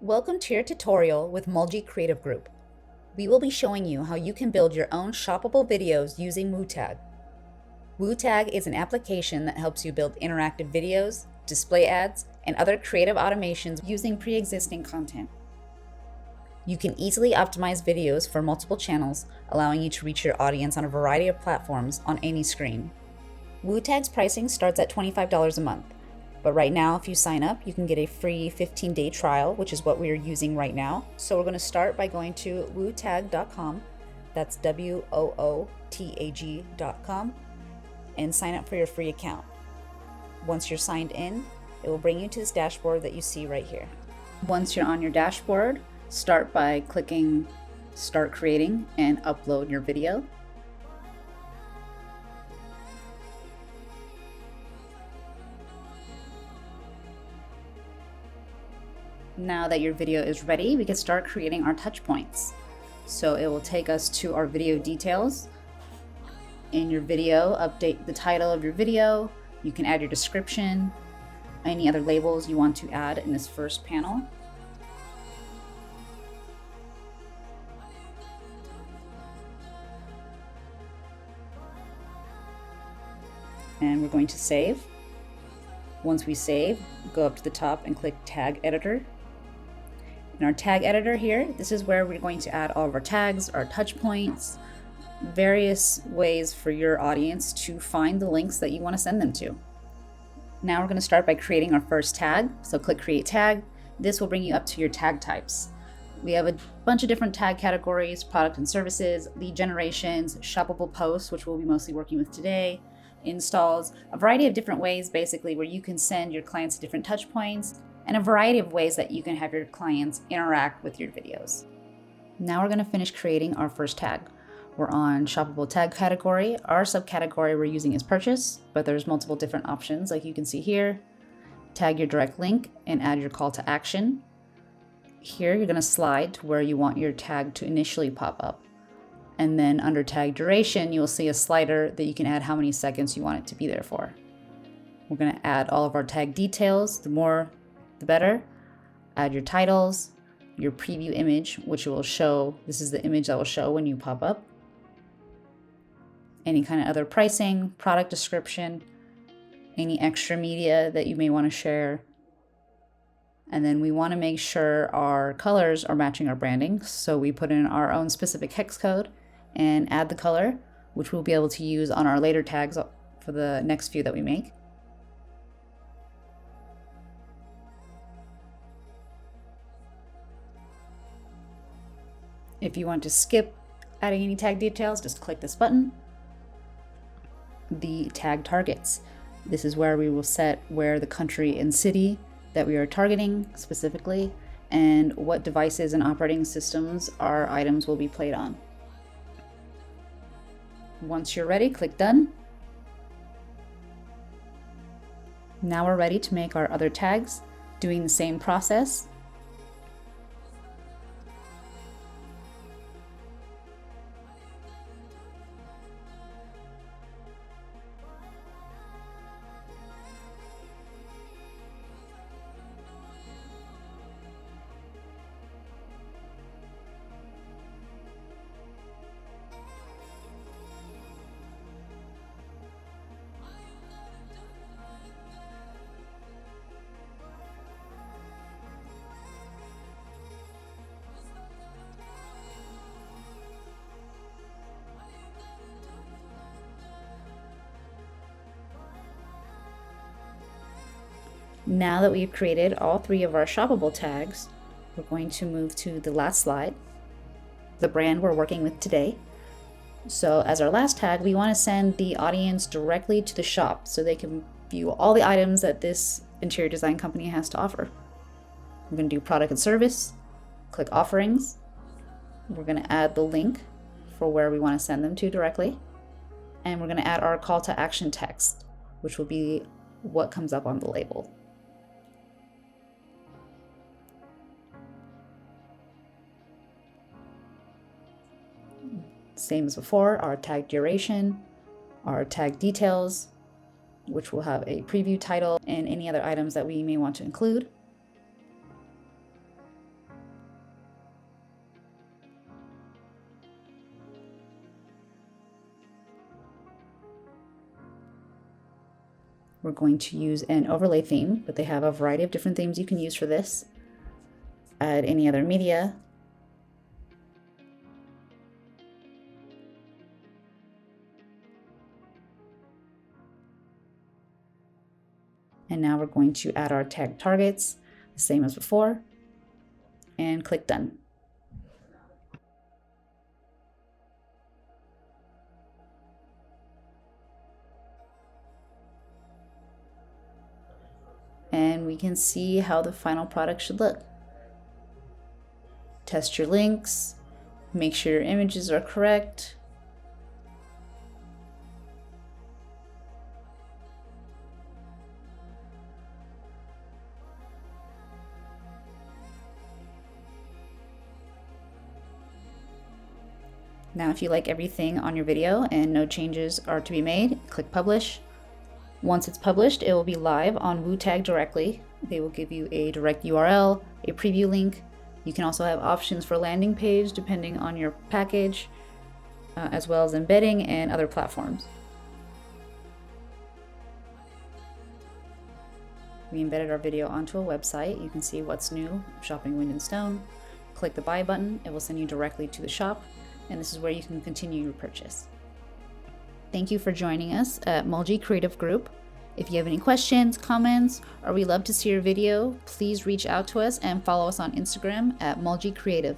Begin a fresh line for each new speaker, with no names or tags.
Welcome to your tutorial with Mulgi Creative Group. We will be showing you how you can build your own shoppable videos using Wootag. Wootag is an application that helps you build interactive videos, display ads, and other creative automations using pre-existing content. You can easily optimize videos for multiple channels, allowing you to reach your audience on a variety of platforms on any screen. Wootag's pricing starts at $25 a month. But right now, if you sign up, you can get a free 15-day trial, which is what we are using right now. So we're going to start by going to wootag.com. That's WOOTAG.com, and sign up for your free account. Once you're signed in, it will bring you to this dashboard that you see right here. Once you're on your dashboard, start by clicking Start Creating and upload your video. Now that your video is ready, we can start creating our touch points. So it will take us to our video details. In your video, update the title of your video. You can add your description, any other labels you want to add in this first panel. And we're going to save. Once we save, go up to the top and click Tag Editor. In our tag editor here, this is where we're going to add all of our tags, our touch points, various ways for your audience to find the links that you want to send them to. Now we're going to start by creating our first tag. So click Create Tag. This will bring you up to your tag types. We have a bunch of different tag categories: product and services, lead generations, shoppable posts, which we'll be mostly working with today, installs, a variety of different ways basically where you can send your clients to different touch points, and a variety of ways that you can have your clients interact with your videos. Now we're going to finish creating our first tag. We're on shoppable tag category. Our subcategory we're using is purchase, but there's multiple different options like you can see here. Tag your direct link and add your call to action. Here you're going to slide to where you want your tag to initially pop up. And then under tag duration, you'll see a slider that you can add how many seconds you want it to be there for. We're going to add all of our tag details. The more, the better. Add your titles, your preview image, which will show, this is the image that will show when you pop up. Any kind of other pricing, product description, any extra media that you may want to share. And then we want to make sure our colors are matching our branding. So we put in our own specific hex code and add the color, which we'll be able to use on our later tags for the next few that we make. If you want to skip adding any tag details, just click this button. The tag targets. This is where we will set where the country and city that we are targeting specifically, and what devices and operating systems our items will be played on. Once you're ready, click Done. Now we're ready to make our other tags, doing the same process. Now that we've created all three of our shoppable tags, we're going to move to the last slide, the brand we're working with today. So as our last tag, we want to send the audience directly to the shop so they can view all the items that this interior design company has to offer. We're going to do product and service, click offerings. We're going to add the link for where we want to send them to directly. And we're going to add our call to action text, which will be what comes up on the label. Same as before, our tag duration, our tag details, which will have a preview title and any other items that we may want to include. We're going to use an overlay theme, but they have a variety of different themes you can use for this. Add any other media. And now we're going to add our tag targets, the same as before, and click Done. And we can see how the final product should look. Test your links, make sure your images are correct. Now, if you like everything on your video and no changes are to be made, click Publish. Once it's published, it will be live on Wootag directly. They will give you a direct URL, a preview link. You can also have options for landing page depending on your package, as well as embedding and other platforms. We embedded our video onto a website. You can see what's new, Shopping Wind and Stone. Click the Buy button. It will send you directly to the shop, and this is where you can continue your purchase. Thank you for joining us at Mulgi Creative Group. If you have any questions, comments, or we'd love to see your video, please reach out to us and follow us on Instagram at Mulgi Creative.